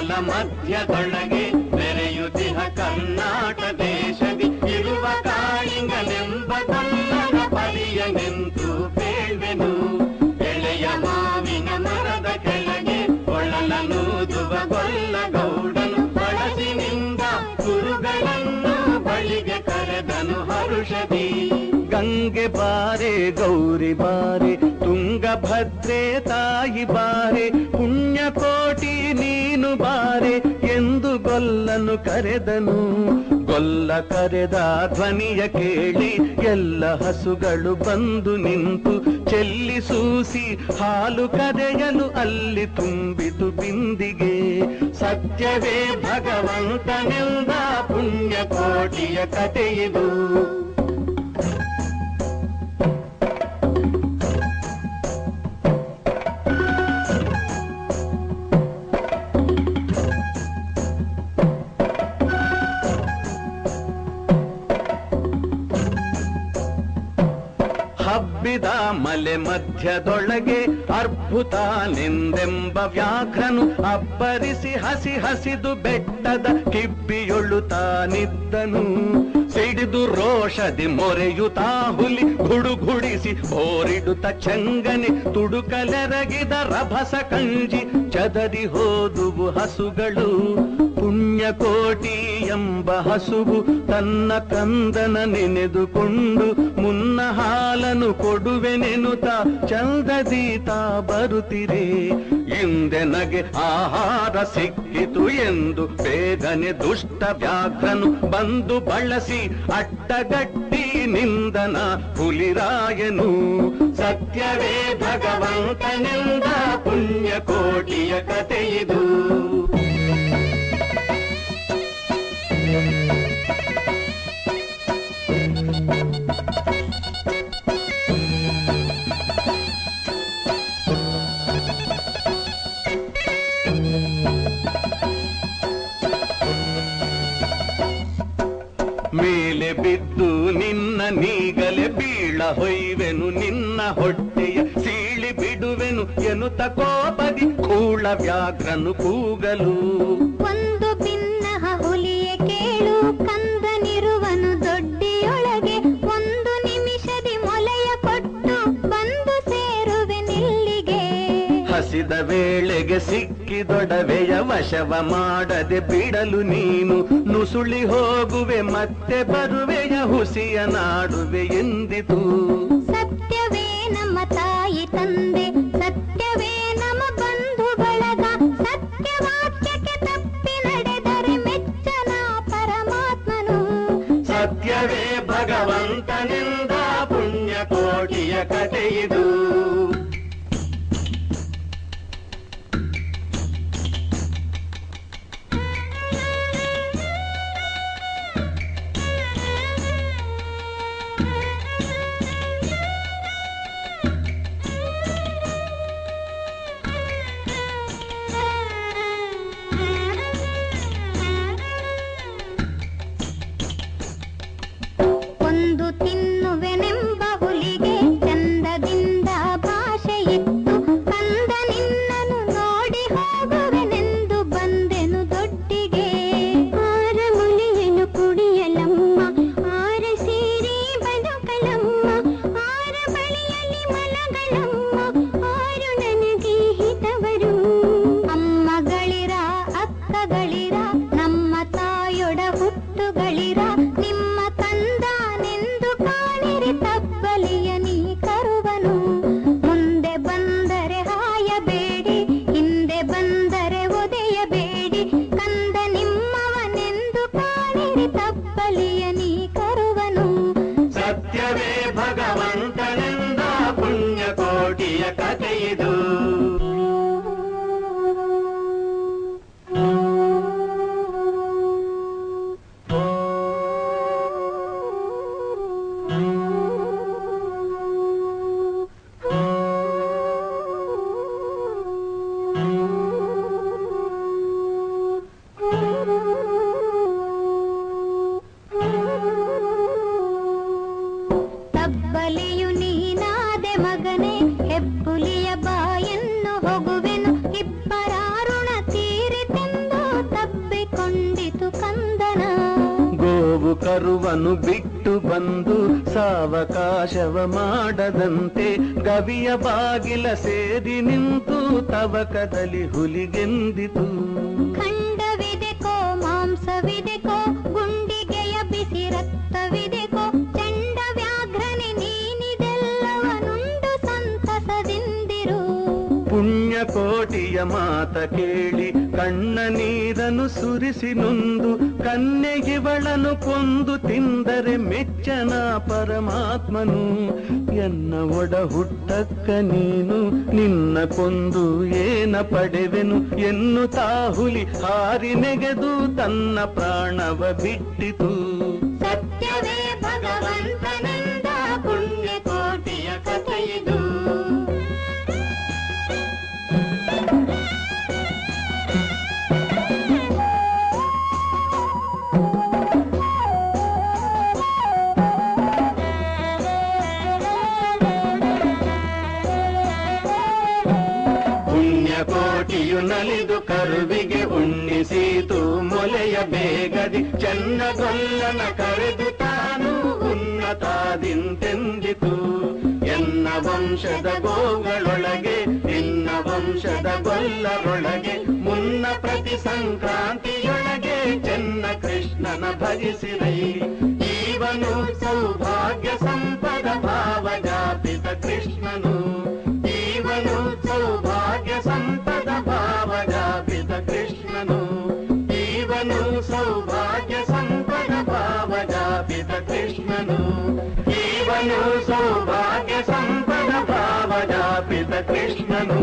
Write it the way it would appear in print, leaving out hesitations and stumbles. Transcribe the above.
ಕಡಲ ಮಧ್ಯದೊಳಗೆ ಮೆರೆಯುತ್ತಿಹ ಕರ್ನಾಟ ದೇಶದಿ ಇರುವ ಕಾಳಿಂಗನೆಂಬ ಗೊಲ್ಲನ ಪರಿಯ ನಿಂತು ಬೇಳ್ವೆನು. ಎಳೆಯ ಮಾವಿನ ಮರದ ಕೆಳಗೆ ಒಳಲನೂದುವ ಗೊಲ್ಲ ಗೌಡನು ಬಳಸಿನಿಂದ ಗುರುಗಳನ್ನು ಬಳಿಗೆ ಕರೆದನು ಹರುಷದಿ. ಗಂಗೆ ಬಾರೆ ಗೌರಿ ಬಾರೆ ತುಂಗಭದ್ರೆ ತಾಯಿ ಬಾರೆ ಪುಣ್ಯಕೋಟಿ ನೀನು ಬಾರೆ ಎಂದು ಗೊಲ್ಲನು ಕರೆದನು. ಗೊಲ್ಲ ಕರೆದ ಧ್ವನಿಯ ಕೇಳಿ ಎಲ್ಲ ಹಸುಗಳು ಬಂದು ನಿಂತು ಚೆಲ್ಲಿಸೂಸಿ ಹಾಲು ಕರೆಯಲು ಅಲ್ಲಿ ತುಂಬಿತು ಬಿಂದಿಗೆ. ಸತ್ಯವೇ ಭಗವಂತನೆಂದ ಪುಣ್ಯಕೋಟಿಯ ಕಥೆಯಿದು. ಹಬ್ಬಿದ ಮಲೆ ಮಧ್ಯದೊಳಗೆ ಅರ್ಭುತನೆಂದೆಂಬ ವ್ಯಾಘ್ರನು ಅಬ್ಬರಿಸಿ ಹಸಿ ಹಸಿದು ಬೆಟ್ಟದ ಕಿಬ್ಬಿಯೊಳು ತಾನಿದ್ದನು. ಸಿಡಿದು ರೋಷದಿ ಮೊರೆಯುತ್ತಾ ಹುಲಿ ಗುಡುಗುಡಿಸಿ ಹೋರಿಡುತ್ತ ಚಂಗನೆ ತುಡುಕಲೆರಗಿದ ರಭಸ ಕಂಜಿ ಚದರಿ ಹೋದುವು ಹಸುಗಳು. ಪುಣ್ಯಕೋಟಿ ಎಂಬ ಹಸುವು ತನ್ನ ಕಂದನ ನೆನೆದುಕೊಂಡು ಮುನ್ನ ಹಾಲನು ಕೊಡುವೆನೆನುತ ಚಂದದೀತಾ ಬರುತ್ತಿರೆ. ಹಿಂದೆ ನಗೆ ಆಹಾರ ಸಿಕ್ಕಿತು ಎಂದು ಬೇಗನೆ ದುಷ್ಟ ವ್ಯಾಘ್ರನು ಬಂದು ಬಳಸಿ ಅಡ್ಡಗಟ್ಟಿ ನಿಂದನ ಹುಲಿರಾಯನು. ಸತ್ಯವೇ ಭಗವಂತನೆಂದ ಪುಣ್ಯಕೋಟಿಯ ಕಥೆಯಿದು. ಮೇಲೆ ಬಿದ್ದು ನಿನ್ನ ನೀಗಲೆ ಬೀಳ ಹೊಯ್ವೆನು ನಿನ್ನ ಹೊಟ್ಟೆಯ ಸೀಳಿ ಬಿಡುವೆನು ಎನ್ನುತ್ತ ಕೋಪದಿ ಕೂಳ ವ್ಯಾಘ್ರನು ಕೂಗಲು. ಒಂದು ಭಿನ್ನಹ ಹುಲಿಯ ಕೇಳು ಕಂದನಿರುವನು ದೊಡ್ಡಿಯೊಳಗೆ. ಒಂದು ನಿಮಿಷದಿ ಮೊಲೆಯ ಕೊಟ್ಟು ಬಂದು ಸೇರುವೆ ನಿಲ್ಲಿಗೆ. ಹಸಿದ ವೇಳೆಗೆ ಸಿಕ್ಕಿದೊಡವೆಯ ವಶವ ಮಾಡದೆ ಬಿಡಲು ನೀನು ನುಸುಳಿ ಹೋಗುವೆ ಮತ್ತೆ ಬರುವೆಯ ಹುಸಿಯ ನಾಡುವೆ ಎಂದಿತು. ಸತ್ಯವೇ ನಮ್ಮ ತಾಯಿ ತಂದೆ, ಸತ್ಯವೇ ನಮ್ಮ ಬಂಧು ಬಳಗ, ಸತ್ಯವಾಕ್ಯಕ್ಕೆ ತಪ್ಪಿ ನಡೆದರೆ ಮೆಚ್ಚನ ಪರಮಾತ್ಮನು. ಸತ್ಯವೇ ಭಗವಂತನಿಂದ ಪುಣ್ಯಕೋಟಿಯ ಕಥೆಯಿದು. ಒಂದು ತಿನ್ನುವೆನೆಂಬ ಹುಲಿಗೆ ಚಂದದಿಂದ ಕರುವನು ಬಿಟ್ಟು ಬಂದು ಸಾವಕಾಶವ ಮಾಡದಂತೆ ಗವಿಯ ಬಾಗಿಲ ಸೇರಿ ನಿಂತು ತವಕದಲ್ಲಿ ಹುಲಿಗೆಂದಿತು. ಖಂಡವಿದೆಕೋ ಮಾಂಸವಿದೆಕೋ ಗುಂಡಿಗೆಯ ಬಿಸಿ ರಕ್ತವಿದೆಕೋ ಚಂಡ ವ್ಯಾಘ್ರನೆ ನೀನಿದೆಲ್ಲವನುಂಡು ಸಂತಸದಿಂದಿರು. ಪುಣ್ಯಕೋಟಿಯ ಮಾತ ಕೇಳಿ ಕಣ್ಣ ನೀರನ್ನು ಸುರಿಸಿ ನೊಂದು ಕನ್ಯೆಗಿವಳನು ಕೊಂದು ತಿಂದರೆ ಮೆಚ್ಚನ ಪರಮಾತ್ಮನು. ಎನ್ನ ಒಡ ಹುಟ್ಟಕ್ಕ ನೀನು ನಿನ್ನ ಕೊಂದು ಏನ ಪಡೆವೆನು ಎನ್ನುತ್ತಾ ಹುಲಿ ಹಾರಿ ನೆಗೆದು ತನ್ನ ಪ್ರಾಣವ ಬಿಟ್ಟಿತು. ಸತ್ಯವೇ ಭಗವಂತನೆಂದ ಪುಣ್ಯಕೋಟಿಯ ಕಥೆಯಿದು. ಪುಣ್ಯಕೋಟಿಯು ನಲಿದು ಕರುವಿಗೆ ಉಣ್ಣಿಸೀತು ಮೊಲೆಯ ಬೇಗದಿ ಚೆನ್ನಗೊಲ್ಲನ ಕರೆದು ತಾನು ಉನ್ನತಾದಿಂತೆಂದಿತು. ಎನ್ನ ವಂಶದ ಗೋಗಳೊಳಗೆ ನಿನ್ನ ವಂಶದ ಗೊಲ್ಲರೊಳಗೆ ಮುನ್ನ ಪ್ರತಿ ಸಂಕ್ರಾಂತಿಯೊಳಗೆ ಚೆನ್ನ ಕೃಷ್ಣನ ಭಜಿಸಿರೈ. ಈವನು ಸೌಭಾಗ್ಯ ಸಂಪದ ಭಾವಜಾಪಿತ ಕೃಷ್ಣನು. ಈವನು ಸೌಭಾಗ್ಯ ಸಂಪದ ಭಾವಜಾಪಿತ ಕೃಷ್ಣನು. ಈವನು ಸೌಭಾಗ್ಯ ಸಂಪದ ಭಾವಜಾಪಿತ ಕೃಷ್ಣನು. ಈವನು ಸೌಭಾಗ್ಯ ಸಂಪದ ಭಾವಜಾಪಿತ ಕೃಷ್ಣನು.